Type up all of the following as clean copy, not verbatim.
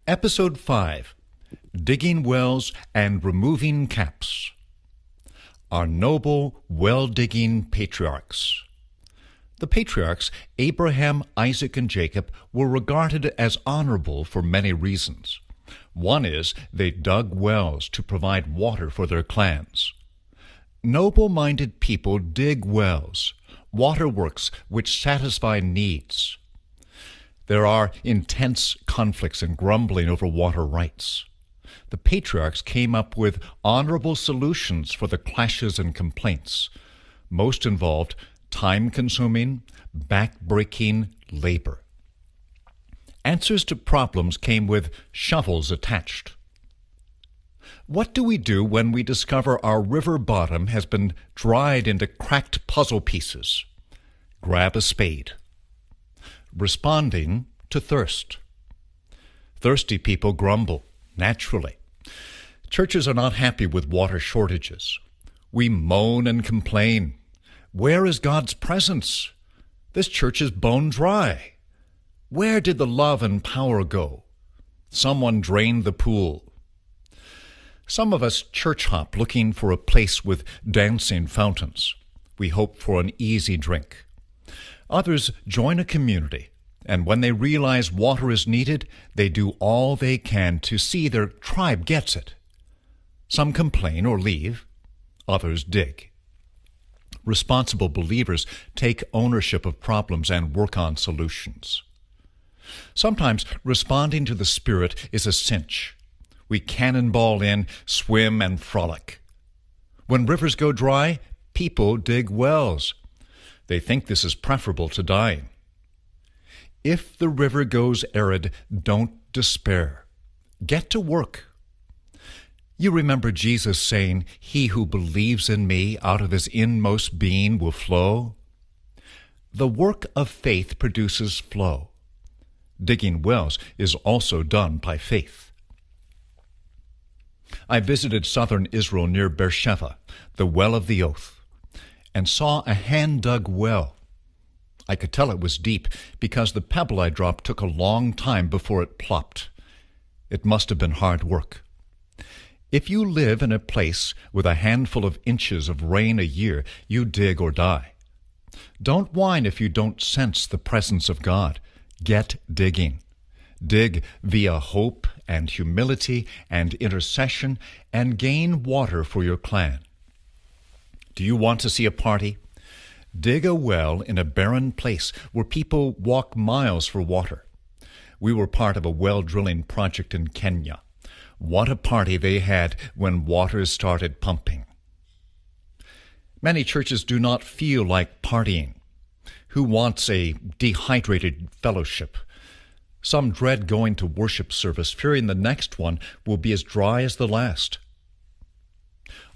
Episode 5, Digging Wells and Removing Caps. Our noble, well-digging patriarchs. The patriarchs, Abraham, Isaac, and Jacob, were regarded as honorable for many reasons. One is they dug wells to provide water for their clans. Noble-minded people dig wells, waterworks which satisfy needs. There are intense conflicts and grumbling over water rights. The patriarchs came up with honorable solutions for the clashes and complaints. Most involved time-consuming, back-breaking labor. Answers to problems came with shovels attached. What do we do when we discover our river bottom has been dried into cracked puzzle pieces? Grab a spade. Responding to thirst. Thirsty people grumble, naturally. Churches are not happy with water shortages. We moan and complain. Where is God's presence? This church is bone dry. Where did the love and power go? Someone drained the pool. Some of us church hop looking for a place with dancing fountains. We hope for an easy drink. Others join a community, and when they realize water is needed, they do all they can to see their tribe gets it. Some complain or leave. Others dig. Responsible believers take ownership of problems and work on solutions. Sometimes responding to the Spirit is a cinch. We cannonball in, swim, and frolic. When rivers go dry, people dig wells. They think this is preferable to dying. If the river goes arid, don't despair. Get to work. You remember Jesus saying, "He who believes in me, out of his inmost being will flow." The work of faith produces flow. Digging wells is also done by faith. I visited southern Israel near Beersheba, the well of the oath, and saw a hand-dug well. I could tell it was deep because the pebble I dropped took a long time before it plopped. It must have been hard work. If you live in a place with a handful of inches of rain a year, you dig or die. Don't whine if you don't sense the presence of God. Get digging. Dig via hope and humility and intercession and gain water for your clan. Do you want to see a party? Dig a well in a barren place where people walk miles for water. We were part of a well drilling project in Kenya. What a party they had when water started pumping. Many churches do not feel like partying. Who wants a dehydrated fellowship? Some dread going to worship service, fearing the next one will be as dry as the last.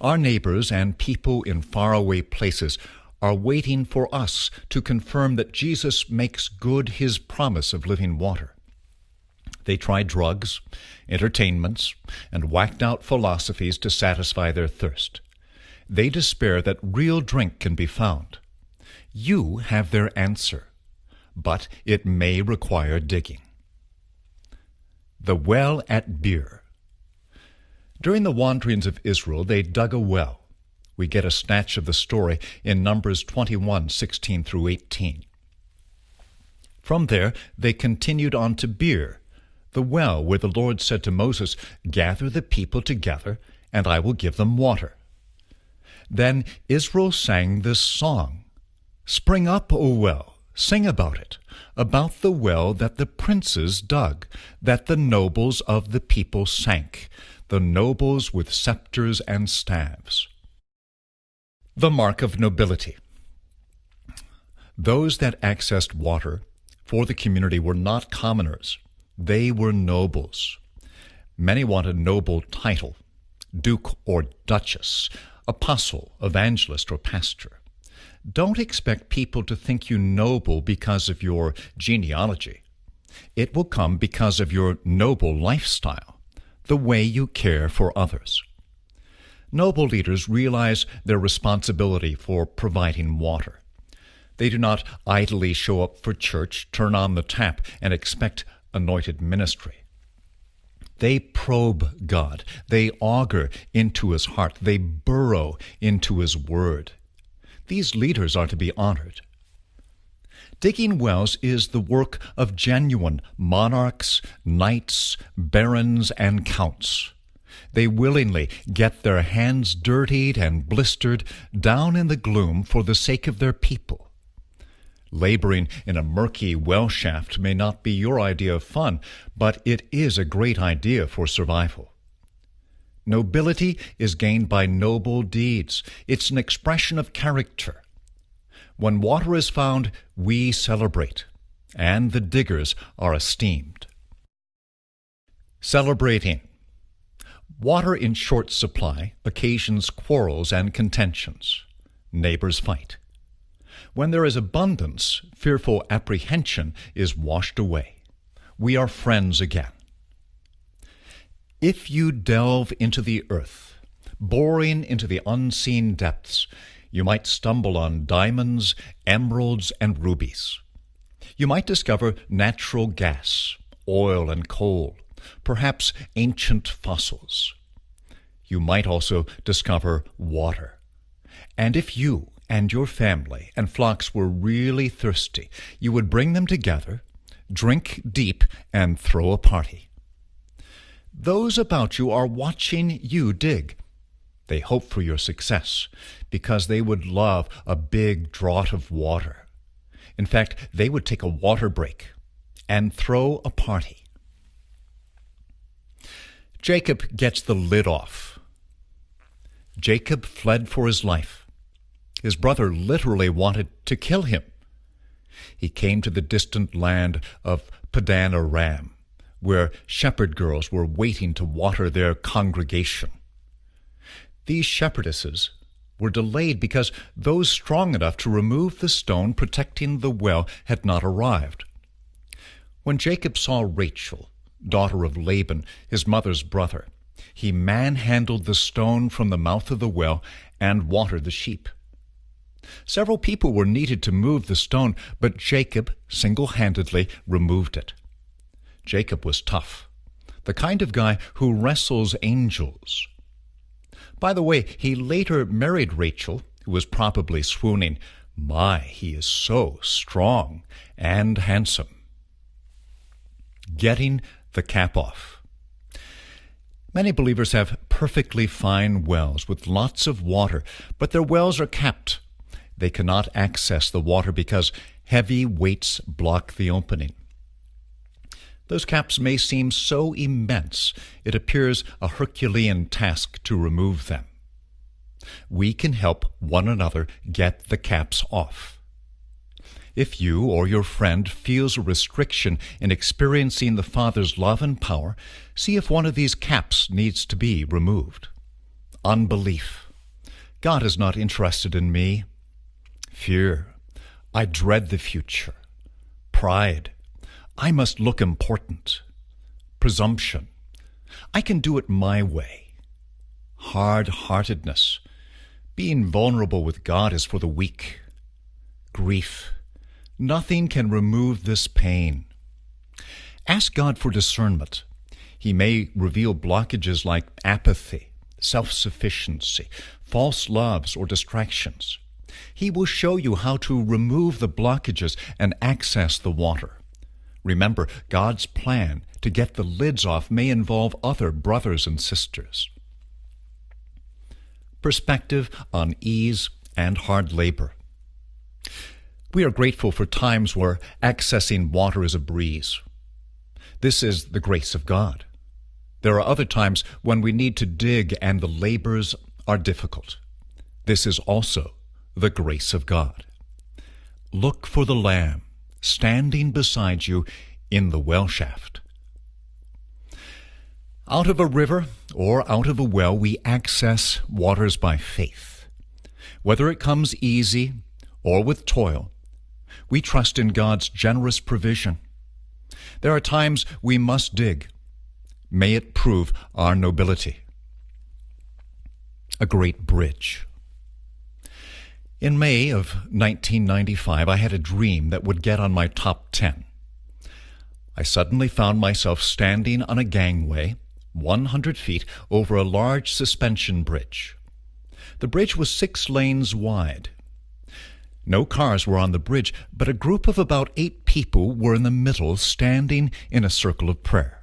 Our neighbors and people in faraway places are waiting for us to confirm that Jesus makes good his promise of living water. They try drugs, entertainments, and whacked-out philosophies to satisfy their thirst. They despair that real drink can be found. You have their answer, but it may require digging. The well at Beer. During the wanderings of Israel, they dug a well. We get a snatch of the story in Numbers 21:16 through 18. From there, they continued on to Beer, the well where the Lord said to Moses, "Gather the people together, and I will give them water." Then Israel sang this song, "Spring up, O well, sing about it, about the well that the princes dug, that the nobles of the people sank, the nobles with scepters and staves." The mark of nobility. Those that accessed water for the community were not commoners. They were nobles. Many want a noble title, duke or duchess, apostle, evangelist, or pastor. Don't expect people to think you noble because of your genealogy. It will come because of your noble lifestyle, the way you care for others. Noble leaders realize their responsibility for providing water. They do not idly show up for church, turn on the tap, and expect anointed ministry. They probe God. They auger into his heart. They burrow into his word. These leaders are to be honored. Digging wells is the work of genuine monarchs, knights, barons, and counts. They willingly get their hands dirtied and blistered down in the gloom for the sake of their people. Laboring in a murky well shaft may not be your idea of fun, but it is a great idea for survival. Nobility is gained by noble deeds. It's an expression of character. When water is found, we celebrate, and the diggers are esteemed. Celebrating. Water in short supply occasions quarrels and contentions. Neighbors fight. When there is abundance, fearful apprehension is washed away. We are friends again. If you delve into the earth, boring into the unseen depths, you might stumble on diamonds, emeralds, and rubies. You might discover natural gas, oil and coal, perhaps ancient fossils. You might also discover water. And if you and your family and flocks were really thirsty, you would bring them together, drink deep, and throw a party. Those about you are watching you dig. They hope for your success because they would love a big draught of water. In fact, they would take a water break and throw a party. Jacob gets the lid off. Jacob fled for his life. His brother literally wanted to kill him. He came to the distant land of Padan Aram, where shepherd girls were waiting to water their congregation. These shepherdesses were delayed because those strong enough to remove the stone protecting the well had not arrived. When Jacob saw Rachel, daughter of Laban, his mother's brother, he manhandled the stone from the mouth of the well and watered the sheep. Several people were needed to move the stone, but Jacob single-handedly removed it. Jacob was tough, the kind of guy who wrestles angels. By the way, he later married Rachel, who was probably swooning. My, he is so strong and handsome. Getting the cap off. Many believers have perfectly fine wells with lots of water, but their wells are capped. They cannot access the water because heavy weights block the opening. Those caps may seem so immense, it appears a Herculean task to remove them. We can help one another get the caps off. If you or your friend feels a restriction in experiencing the Father's love and power, see if one of these caps needs to be removed. Unbelief. God is not interested in me. Fear. I dread the future. Pride. I must look important. Presumption. I can do it my way. Hard-heartedness. Being vulnerable with God is for the weak. Grief. Nothing can remove this pain. Ask God for discernment. He may reveal blockages like apathy, self-sufficiency, false loves, or distractions. He will show you how to remove the blockages and access the water. Remember, God's plan to get the lids off may involve other brothers and sisters. Perspective on ease and hard labor. We are grateful for times where accessing water is a breeze. This is the grace of God. There are other times when we need to dig and the labors are difficult. This is also the grace of God. Look for the Lamb standing beside you in the well shaft. Out of a river or out of a well, we access waters by faith. Whether it comes easy or with toil, we trust in God's generous provision. There are times we must dig. May it prove our nobility. A great bridge. In May of 1995, I had a dream that would get on my top 10. I suddenly found myself standing on a gangway 100 feet over a large suspension bridge. The bridge was 6 lanes wide. No cars were on the bridge, but a group of about 8 people were in the middle, standing in a circle of prayer.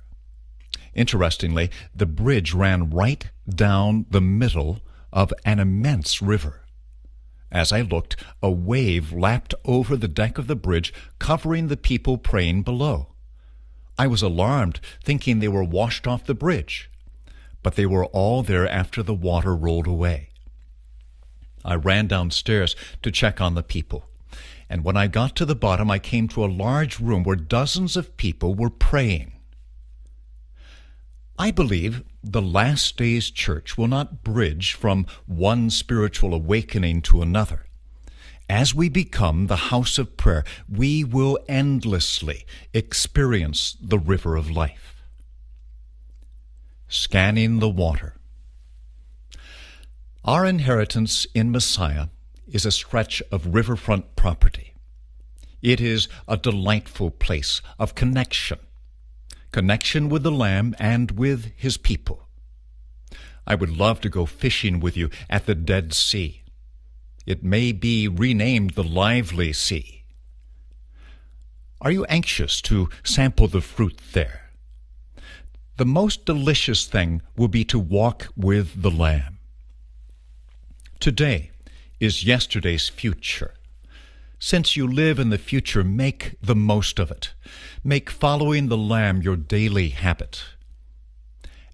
Interestingly, the bridge ran right down the middle of an immense river. As I looked, a wave lapped over the deck of the bridge, covering the people praying below. I was alarmed, thinking they were washed off the bridge, but they were all there after the water rolled away. I ran downstairs to check on the people, and when I got to the bottom, I came to a large room where dozens of people were praying. I believe the last days church will not bridge from one spiritual awakening to another. As we become the house of prayer, we will endlessly experience the river of life. Scanning the water. Our inheritance in Messiah is a stretch of riverfront property. It is a delightful place of connection with the Lamb and with His people. I would love to go fishing with you at the Dead Sea. It may be renamed the Lively Sea. Are you anxious to sample the fruit there? The most delicious thing will be to walk with the Lamb. Today is yesterday's future. Since you live in the future, make the most of it. Make following the Lamb your daily habit.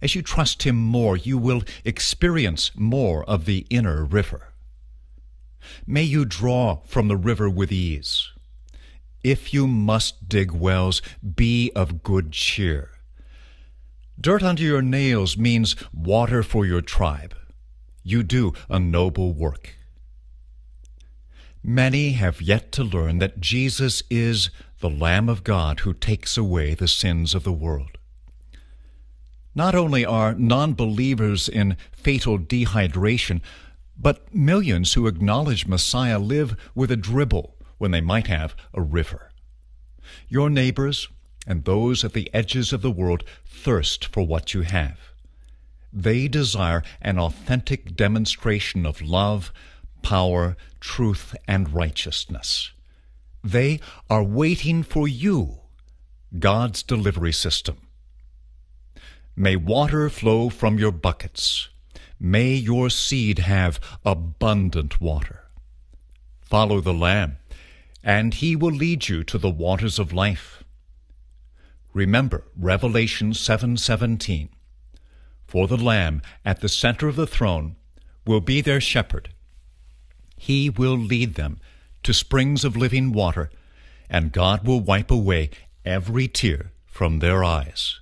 As you trust Him more, you will experience more of the inner river. May you draw from the river with ease. If you must dig wells, be of good cheer. Dirt under your nails means water for your tribe. You do a noble work. Many have yet to learn that Jesus is the Lamb of God who takes away the sins of the world. Not only are non-believers in fatal dehydration, but millions who acknowledge Messiah live with a dribble when they might have a river. Your neighbors and those at the edges of the world thirst for what you have. They desire an authentic demonstration of love, power, truth, and righteousness. They are waiting for you, God's delivery system. May water flow from your buckets. May your seed have abundant water. Follow the Lamb, and He will lead you to the waters of life. Remember Revelation 7:17. For the Lamb at the center of the throne will be their shepherd. He will lead them to springs of living water, and God will wipe away every tear from their eyes.